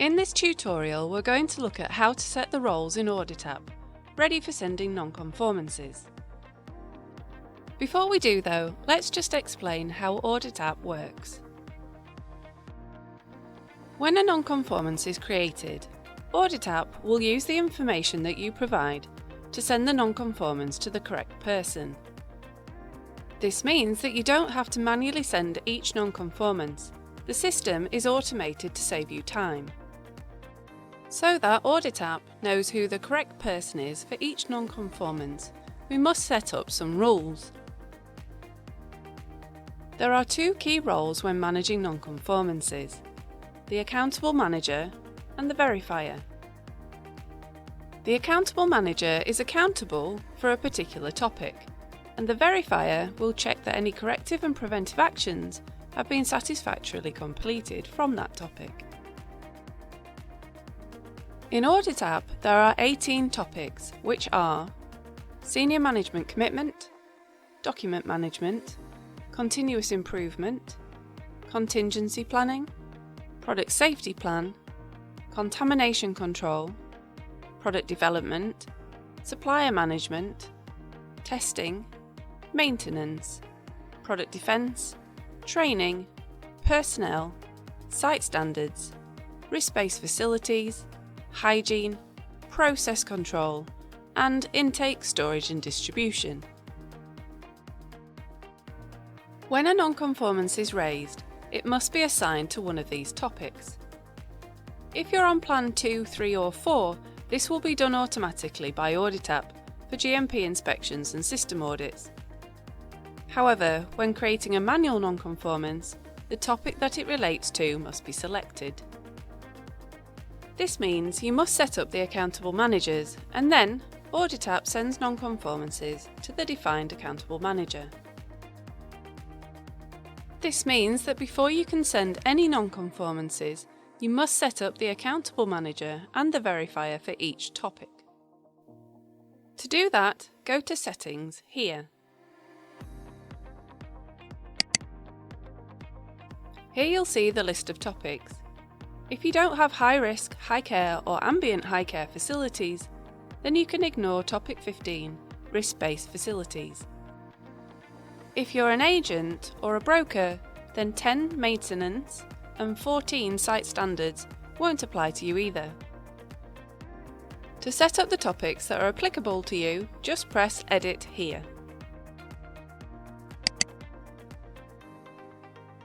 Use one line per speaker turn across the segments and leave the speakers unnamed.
In this tutorial, we're going to look at how to set the roles in audIT.app, ready for sending non-conformances. Before we do though, let's just explain how audIT.app works. When a non-conformance is created, audIT.app will use the information that you provide to send the non-conformance to the correct person. This means that you don't have to manually send each non-conformance. The system is automated to save you time. So that audIT.app knows who the correct person is for each non-conformance, we must set up some rules. There are two key roles when managing non-conformances: the accountable manager and the verifier. The accountable manager is accountable for a particular topic, and the verifier will check that any corrective and preventive actions have been satisfactorily completed from that topic. In audIT.app, there are 18 topics, which are Senior Management Commitment, Document Management, Continuous Improvement, Contingency Planning, Product Safety Plan, Contamination Control, Product Development, Supplier Management, Testing, Maintenance, Product Defense, Training, Personnel, Site Standards, Risk-Based Facilities, Hygiene, Process Control, and Intake, Storage and Distribution. When a non-conformance is raised, it must be assigned to one of these topics. If you're on Plan 2, 3 or 4, this will be done automatically by audIT.app for GMP inspections and system audits. However, when creating a manual non-conformance, the topic that it relates to must be selected. This means you must set up the accountable managers, and then audIT.app sends non-conformances to the defined accountable manager. This means that before you can send any non-conformances, you must set up the accountable manager and the verifier for each topic. To do that, go to Settings here. Here you'll see the list of topics. If you don't have high risk, high care or ambient high care facilities, then you can ignore topic 15, risk-based facilities. If you're an agent or a broker, then 10 maintenance and 14 site standards won't apply to you either. To set up the topics that are applicable to you, just press Edit here.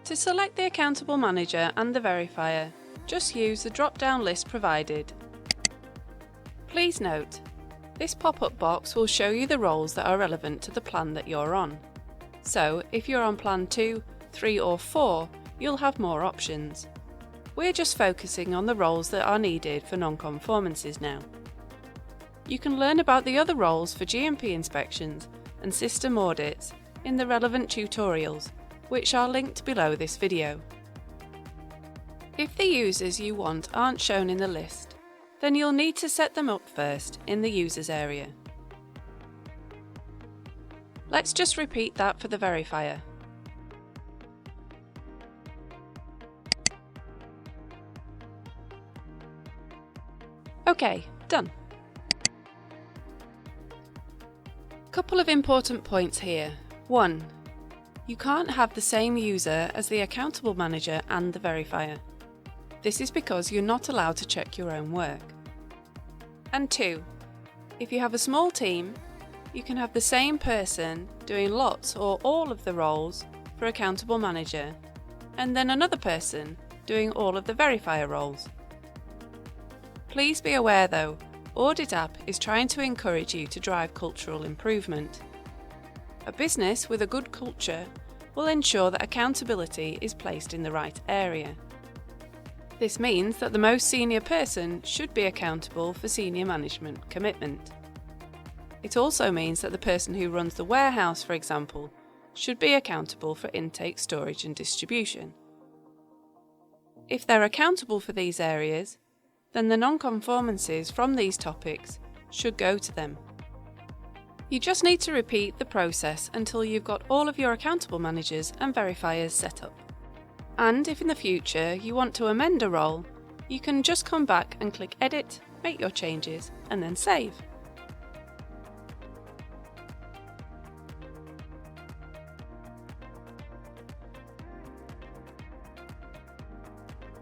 To select the accountable manager and the verifier, just use the drop-down list provided. Please note, this pop-up box will show you the roles that are relevant to the plan that you're on. So, if you're on Plan 2, 3 or 4, you'll have more options. We're just focusing on the roles that are needed for non-conformances now. You can learn about the other roles for GMP inspections and system audits in the relevant tutorials, which are linked below this video. If the users you want aren't shown in the list, then you'll need to set them up first in the Users area. Let's just repeat that for the verifier. OK, done. Couple of important points here. 1. You can't have the same user as the accountable manager and the verifier. This is because you're not allowed to check your own work. And 2. If you have a small team, you can have the same person doing lots or all of the roles for accountable manager, and then another person doing all of the verifier roles. Please be aware though, audIT.app is trying to encourage you to drive cultural improvement. A business with a good culture will ensure that accountability is placed in the right area. This means that the most senior person should be accountable for senior management commitment. It also means that the person who runs the warehouse, for example, should be accountable for intake, storage and distribution. If they're accountable for these areas, then the non-conformances from these topics should go to them. You just need to repeat the process until you've got all of your accountable managers and verifiers set up. And if in the future you want to amend a role, you can just come back and click Edit, make your changes, and then save.